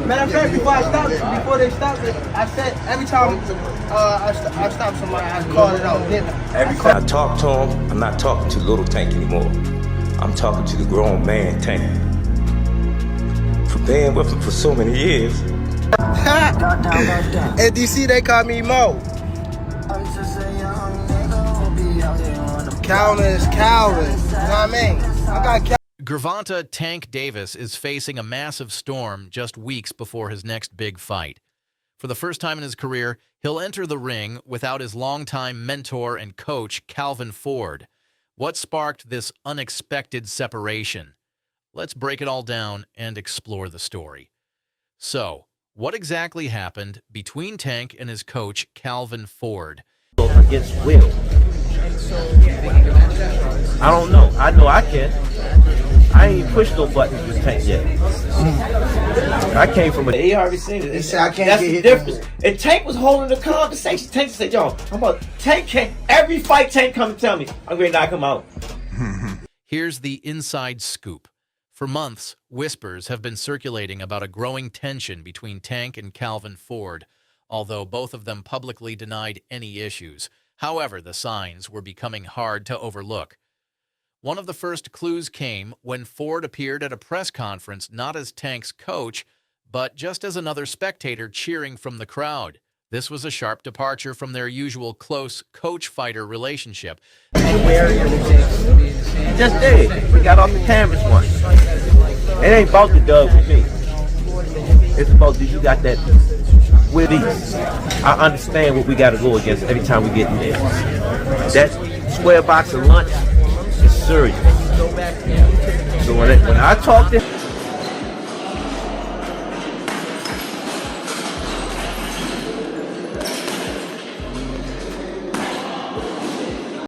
Matter of fact, before they stopped it, I said every time I stop somebody, I call it out, didn't I? Every time I talk to him, I'm not talking to little Tank anymore. I'm talking to the grown man Tank. For being with him for so many years. At DC, they call me Mo. Calvin is Calvin. You know what I mean? I got Calvin. Gervonta Tank Davis is facing a massive storm just weeks before his next big fight. For the first time in his career, he'll enter the ring without his longtime mentor and coach, Calvin Ford. What sparked this unexpected separation? Let's break it all down and explore the story. So, what exactly happened between Tank and his coach, Calvin Ford? Against Will. I don't know. I know I can. I ain't pushed no buttons with Tank yet. I came from he already seen it. He said I can't That's get the hit. difference. And Tank was holding the conversation. Tank said, yo, I'm about Tank can't every fight Tank come and tell me, I'm gonna knock him out. Here's the inside scoop. For months, whispers have been circulating about a growing tension between Tank and Calvin Ford, although both of them publicly denied any issues. However, the signs were becoming hard to overlook. One of the first clues came when Ford appeared at a press conference not as Tank's coach, but just as another spectator cheering from the crowd. This was a sharp departure from their usual close coach-fighter relationship. Just did. We got off the cameras once. It ain't about the dub with me. It's about you got that with these. I understand what we got to go against every time we get in there. That square box of lunch is serious. So when I talk to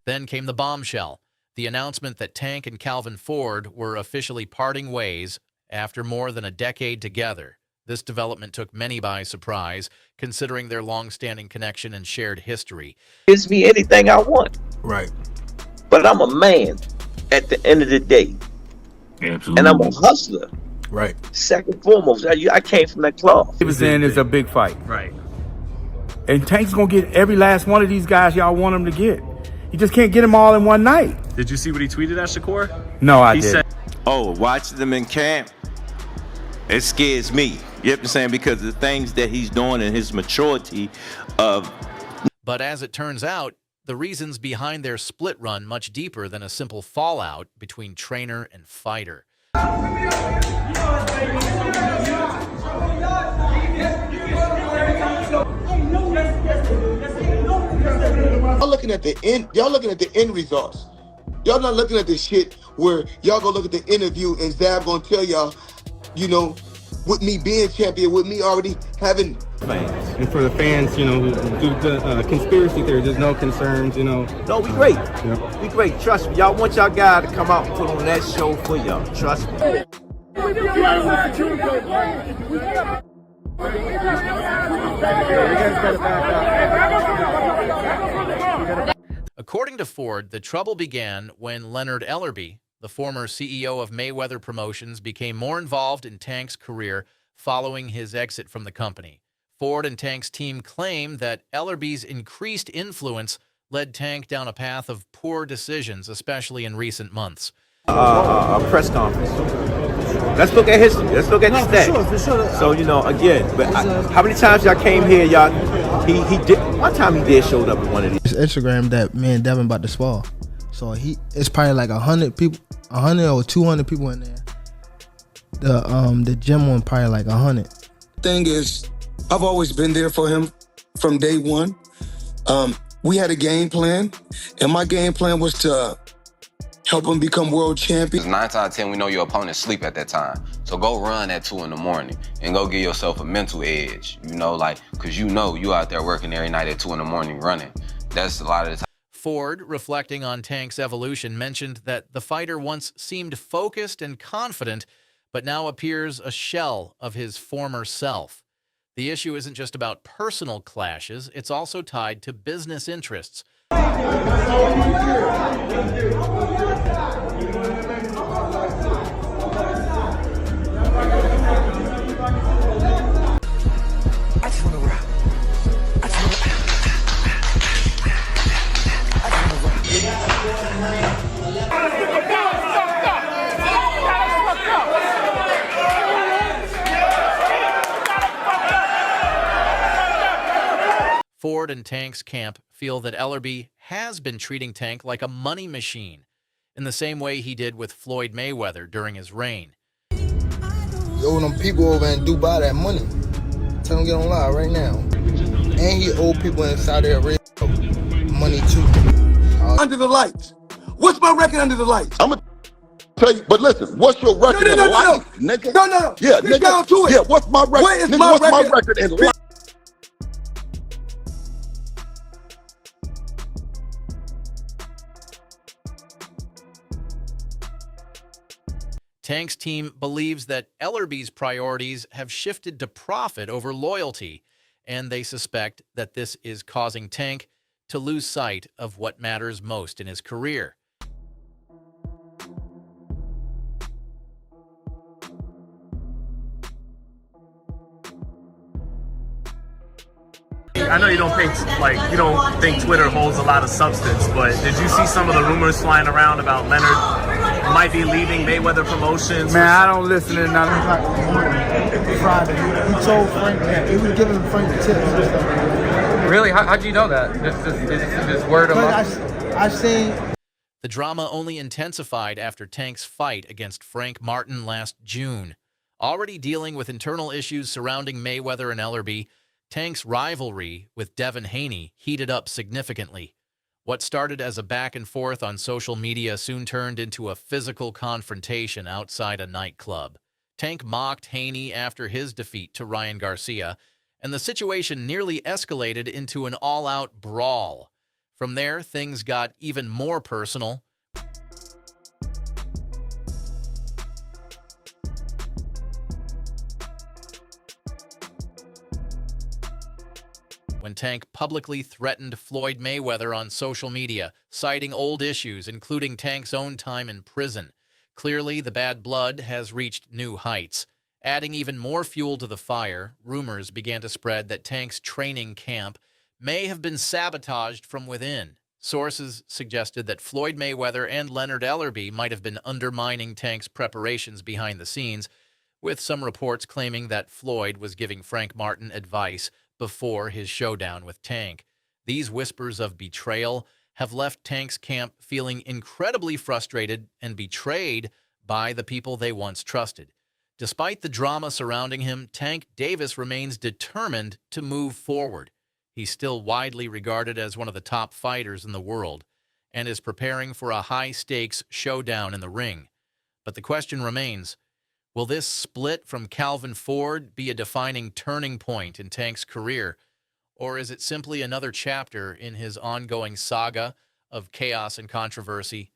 Then came the bombshell, the announcement that Tank and Calvin Ford were officially parting ways after more than a decade together. This development took many by surprise, considering their long-standing connection and shared history. gives me anything I want. Right. But I'm a man at the end of the day. Absolutely. And I'm a hustler. Right. Second and foremost, I came from that cloth. He was saying it's a big fight. Right. And Tank's going to get every last one of these guys y'all want him to get. You just can't get them all in one night. Did you see what he tweeted at Shakur? No, I He didn't. said, Oh, watching them in camp, it scares me. You know what I'm saying? Because the things that he's doing and his maturity of. But as it turns out, the reasons behind their split run much deeper than a simple fallout between trainer and fighter. Y'all looking at the end. Y'all looking at the end results. Y'all not looking at the shit where y'all go look at the interview and Zab gonna tell y'all, you know, with me being champion, with me already having. And for the fans, you know, who do the conspiracy theory, there's no concerns, you know. No, we great. Yeah. We great. Trust me. Y'all want y'all guy to come out and put on that show for y'all. Trust me. According to Ford, the trouble began when Leonard Ellerbe, the former CEO of Mayweather Promotions, became more involved in Tank's career following his exit from the company. Ford and Tank's team claim that Ellerbe's increased influence led Tank down a path of poor decisions, especially in recent months. A press conference. Let's look at history. Let's look at the stats. For sure. So, you know, again, but how many times y'all came here, y'all, he did, one time he did showed up at one of these. It's Instagram that me and Devin about to spar. So it's probably like 100 people, 100 or 200 people in there. The gym one probably like 100. Thing is, I've always been there for him from day one. We had a game plan, and my game plan was to help him become world champion. 9 times out of 10, we know your opponent sleep at that time. So go run at 2 in the morning and go give yourself a mental edge, you know, like, because you know you out there working every night at 2 in the morning running. That's a lot of the time. Ford, reflecting on Tank's evolution, mentioned that the fighter once seemed focused and confident, but now appears a shell of his former self. The issue isn't just about personal clashes, it's also tied to business interests. Ford and Tank's camp feel that Ellerbe has been treating Tank like a money machine, in the same way he did with Floyd Mayweather during his reign. He owe them people over in Dubai that money. Tell them get on live right now. And he owe people in Saudi Arabia money too. Under the lights. What's my record under the lights? I'm gonna tell you, but listen, what's your record in life, nigga? No. Yeah, nigga. Down to it. Yeah, what's my record? Where is my record? My record in life? Tank's team believes that Ellerbe's priorities have shifted to profit over loyalty, and they suspect that this is causing Tank to lose sight of what matters most in his career. I know you don't think Twitter holds a lot of substance, but did you see some of the rumors flying around about Leonard might be leaving Mayweather Promotions? Man, I don't listen to nothing. Friday, he told Frank that he was giving Frank tips and stuff. Really? How'd you know that? Just word of mouth? I seen. The drama only intensified after Tank's fight against Frank Martin last June. Already dealing with internal issues surrounding Mayweather and Ellerbe, Tank's rivalry with Devin Haney heated up significantly. What started as a back and forth on social media soon turned into a physical confrontation outside a nightclub. Tank mocked Haney after his defeat to Ryan Garcia, and the situation nearly escalated into an all-out brawl. From there, things got even more personal. When Tank publicly threatened Floyd Mayweather on social media, citing old issues, including Tank's own time in prison. Clearly, the bad blood has reached new heights. Adding even more fuel to the fire, rumors began to spread that Tank's training camp may have been sabotaged from within. Sources suggested that Floyd Mayweather and Leonard Ellerbe might have been undermining Tank's preparations behind the scenes, with some reports claiming that Floyd was giving Frank Martin advice before his showdown with Tank. These whispers of betrayal have left Tank's camp feeling incredibly frustrated and betrayed by the people they once trusted. Despite the drama surrounding him, Tank Davis remains determined to move forward. He's still widely regarded as one of the top fighters in the world and is preparing for a high-stakes showdown in the ring. But the question remains, will this split from Calvin Ford be a defining turning point in Tank's career, or is it simply another chapter in his ongoing saga of chaos and controversy?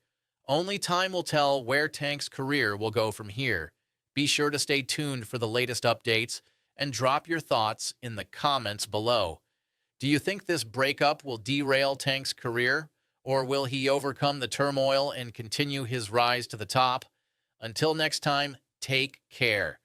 Only time will tell where Tank's career will go from here. Be sure to stay tuned for the latest updates and drop your thoughts in the comments below. Do you think this breakup will derail Tank's career, or will he overcome the turmoil and continue his rise to the top? Until next time, take care.